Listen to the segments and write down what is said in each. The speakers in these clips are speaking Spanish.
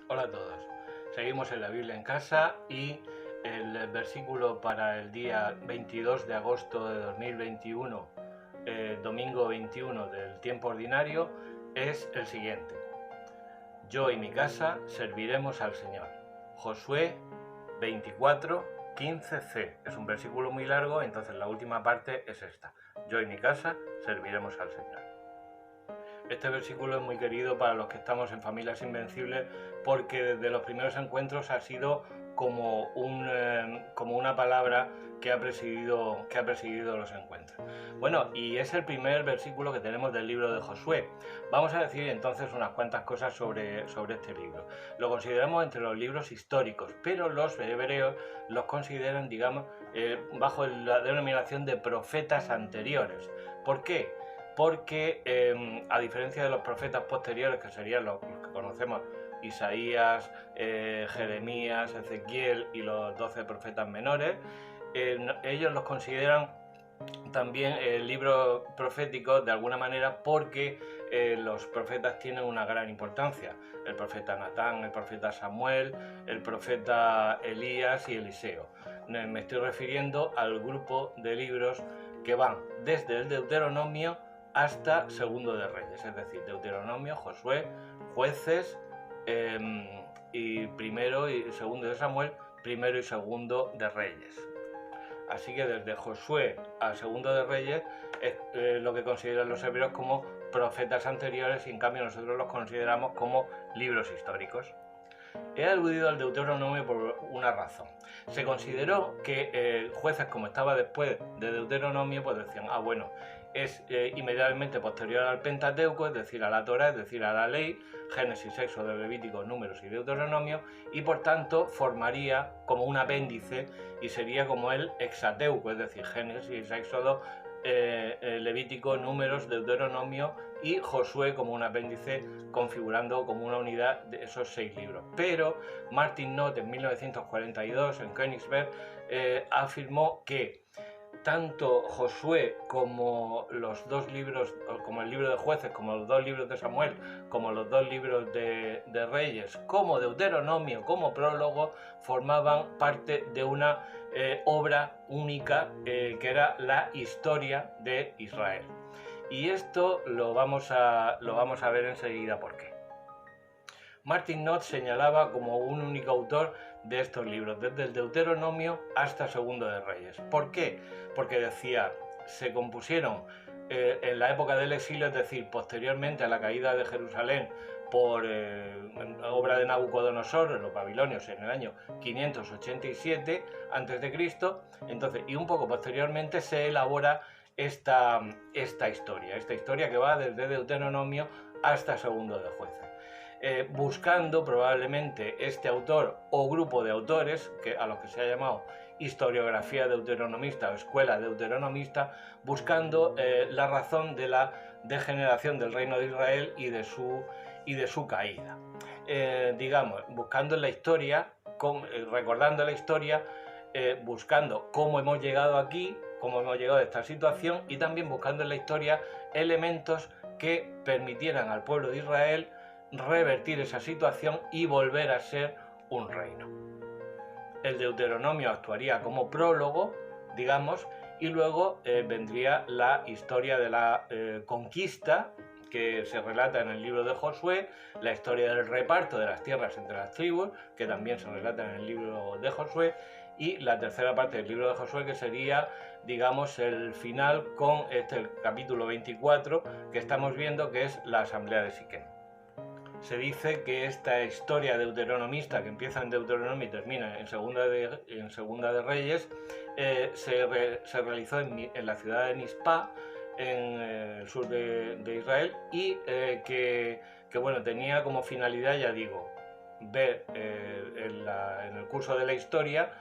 Hola a todos. Seguimos en la Biblia en casa y el versículo para el día 22 de agosto de 2021, domingo 21 del tiempo ordinario, es el siguiente. Yo y mi casa serviremos al Señor. Josué 24, 15c. Es un versículo muy largo, entonces la última parte es esta. Yo y mi casa serviremos al Señor. Este versículo es muy querido para los que estamos en Familias Invencibles porque desde los primeros encuentros ha sido como una palabra que ha presidido los encuentros. Bueno, y es el primer versículo que tenemos del libro de Josué. Vamos a decir entonces unas cuantas cosas sobre este libro. Lo consideramos entre los libros históricos, pero los hebreos los consideran, digamos, bajo la denominación de profetas anteriores. ¿Por qué? Porque a diferencia de los profetas posteriores, que serían los que conocemos, Isaías, Jeremías, Ezequiel y los 12 profetas menores, ellos los consideran también libros proféticos de alguna manera porque los profetas tienen una gran importancia. El profeta Natán, el profeta Samuel, el profeta Elías y Eliseo. Me estoy refiriendo al grupo de libros que van desde el Deuteronomio hasta Segundo de Reyes, es decir, Deuteronomio, Josué, Jueces y Primero y Segundo de Samuel, Primero y Segundo de Reyes. Así que desde Josué a Segundo de Reyes es lo que consideran los hebreos como profetas anteriores y en cambio nosotros los consideramos como libros históricos. He aludido al Deuteronomio por una razón. Se consideró que Jueces, como estaba después de Deuteronomio, pues decían, bueno, es inmediatamente posterior al Pentateuco, es decir, a la Torá, es decir, a la ley, Génesis, Éxodo, Levítico, Números y Deuteronomio, y por tanto formaría como un apéndice y sería como el Hexateuco, es decir, Génesis, Éxodo, Levítico, Números, Deuteronomio y Josué como un apéndice, configurando como una unidad de esos 6 libros. Pero Martin Knott en 1942 en Königsberg afirmó que tanto Josué como los dos libros, como el libro de Jueces, como los dos libros de Samuel, como los dos libros de Reyes, como Deuteronomio, como prólogo, formaban parte de una obra única que era la historia de Israel. Y esto lo vamos a ver enseguida por qué. Martin Knott señalaba como un único autor de estos libros, desde el Deuteronomio hasta Segundo de Reyes. ¿Por qué? Porque decía, se compusieron en la época del exilio, es decir, posteriormente a la caída de Jerusalén por obra de Nabucodonosor, los babilonios, en el año 587 a.C., entonces, y un poco posteriormente se elabora esta historia que va desde Deuteronomio hasta Segundo de Jueces. Buscando probablemente este autor o grupo de autores, a los que se ha llamado historiografía deuteronomista o escuela deuteronomista, buscando la razón de la degeneración del reino de Israel y de su caída. Digamos, buscando en la historia, recordando la historia, buscando cómo hemos llegado aquí, cómo hemos llegado a esta situación y también buscando en la historia elementos que permitieran al pueblo de Israel revertir esa situación y volver a ser un reino. El Deuteronomio actuaría como prólogo, digamos, y luego vendría la historia de la conquista, que se relata en el libro de Josué, la historia del reparto de las tierras entre las tribus, que también se relata en el libro de Josué, y la tercera parte del libro de Josué, que sería, digamos, el final con el capítulo 24 que estamos viendo, que es la asamblea de Siquem. Se dice que esta historia deuteronomista, que empieza en Deuteronomio y termina en Segunda de Reyes, se realizó en la ciudad de Mizpah, en el sur de Israel, y que bueno, tenía como finalidad, ya digo, ver en el curso de la historia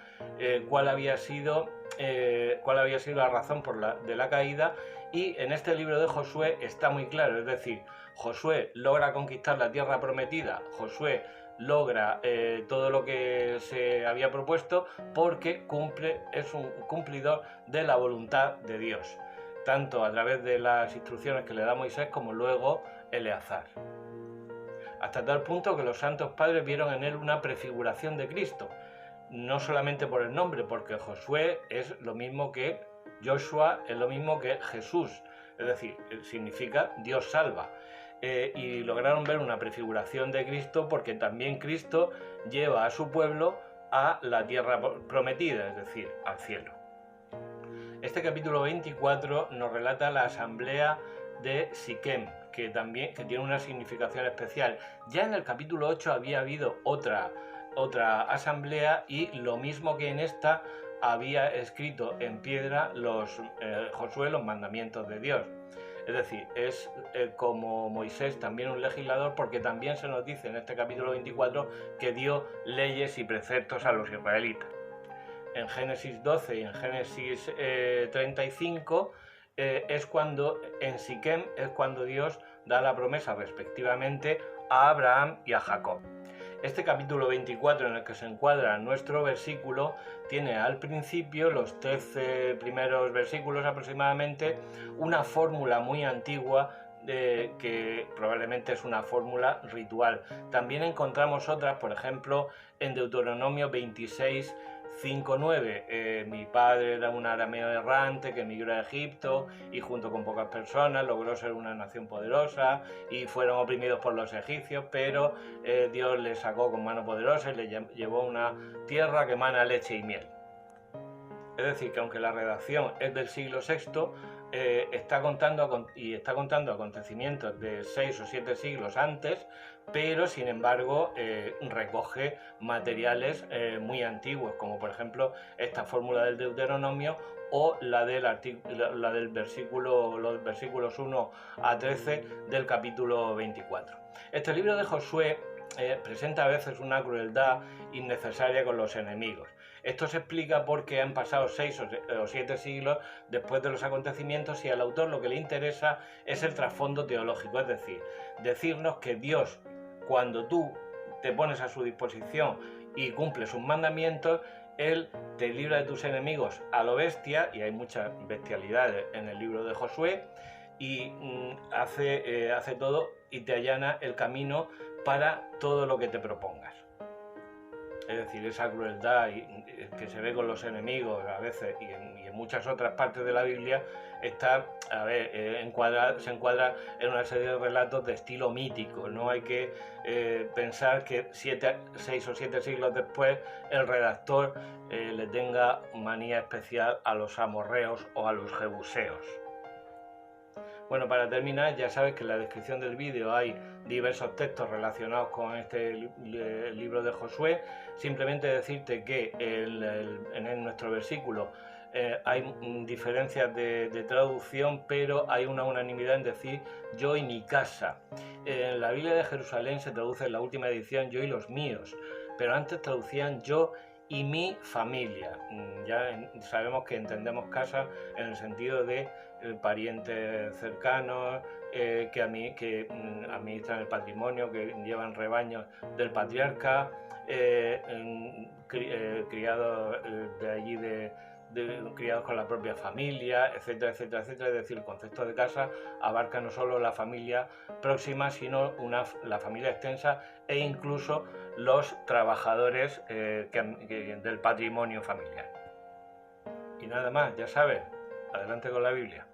cuál había sido la razón de la caída, y en este libro de Josué está muy claro, es decir, Josué logra conquistar la tierra prometida, Josué logra todo lo que se había propuesto porque es un cumplidor de la voluntad de Dios, tanto a través de las instrucciones que le da Moisés como luego Eleazar. hasta tal punto que los santos padres vieron en él una prefiguración de Cristo, no solamente por el nombre, porque Josué es lo mismo que Joshua, es lo mismo que Jesús, es decir, significa Dios salva. Y lograron ver una prefiguración de Cristo porque también Cristo lleva a su pueblo a la tierra prometida, es decir, al cielo. Este capítulo 24 nos relata la asamblea de Siquem, que tiene una significación especial. Ya en el capítulo 8 había habido otra asamblea y lo mismo que en esta había escrito en piedra Josué los mandamientos de Dios. Es decir, es como Moisés también un legislador, porque también se nos dice en este capítulo 24 que dio leyes y preceptos a los israelitas. En Génesis 12 y en Génesis 35 en Siquem es cuando Dios da la promesa respectivamente a Abraham y a Jacob. Este capítulo 24 en el que se encuadra nuestro versículo tiene al principio, los 13 primeros versículos aproximadamente, una fórmula muy antigua que probablemente es una fórmula ritual. También encontramos otras, por ejemplo, en Deuteronomio 26, 5:9, mi padre era un arameo errante que emigró a Egipto y junto con pocas personas logró ser una nación poderosa y fueron oprimidos por los egipcios, pero Dios les sacó con mano poderosa y les llevó a una tierra que emana leche y miel. Es decir, que aunque la redacción es del siglo VI, está contando acontecimientos de 6 o 7 siglos antes, pero sin embargo recoge materiales muy antiguos, como por ejemplo esta fórmula del Deuteronomio o los versículos 1 a 13 del capítulo 24. Este libro de Josué presenta a veces una crueldad innecesaria con los enemigos. Esto se explica porque han pasado 6 o 7 siglos después de los acontecimientos y al autor lo que le interesa es el trasfondo teológico, es decir, decirnos que Dios, cuando tú te pones a su disposición y cumples sus mandamientos, Él te libra de tus enemigos a lo bestia, y hay muchas bestialidades en el libro de Josué, y hace todo y te allana el camino para todo lo que te propongas. Es decir, esa crueldad que se ve con los enemigos a veces y en muchas otras partes de la Biblia se encuadra en una serie de relatos de estilo mítico. No hay que pensar que 6 o 7 siglos después el redactor le tenga manía especial a los amorreos o a los jebuseos. Bueno, para terminar, ya sabes que en la descripción del vídeo hay diversos textos relacionados con este libro de Josué. Simplemente decirte que en nuestro versículo hay diferencias de traducción, pero hay una unanimidad en decir yo y mi casa. En la Biblia de Jerusalén se traduce en la última edición yo y los míos, pero antes traducían yo y mi familia. Ya sabemos que entendemos casa en el sentido de parientes cercanos que administran el patrimonio, que llevan rebaños del patriarca, criados de allí, criados con la propia familia, etcétera, etcétera, etcétera. Es decir, el concepto de casa abarca no solo la familia próxima, sino la familia extensa e incluso los trabajadores del patrimonio familiar. Y nada más, ya sabes, adelante con la Biblia.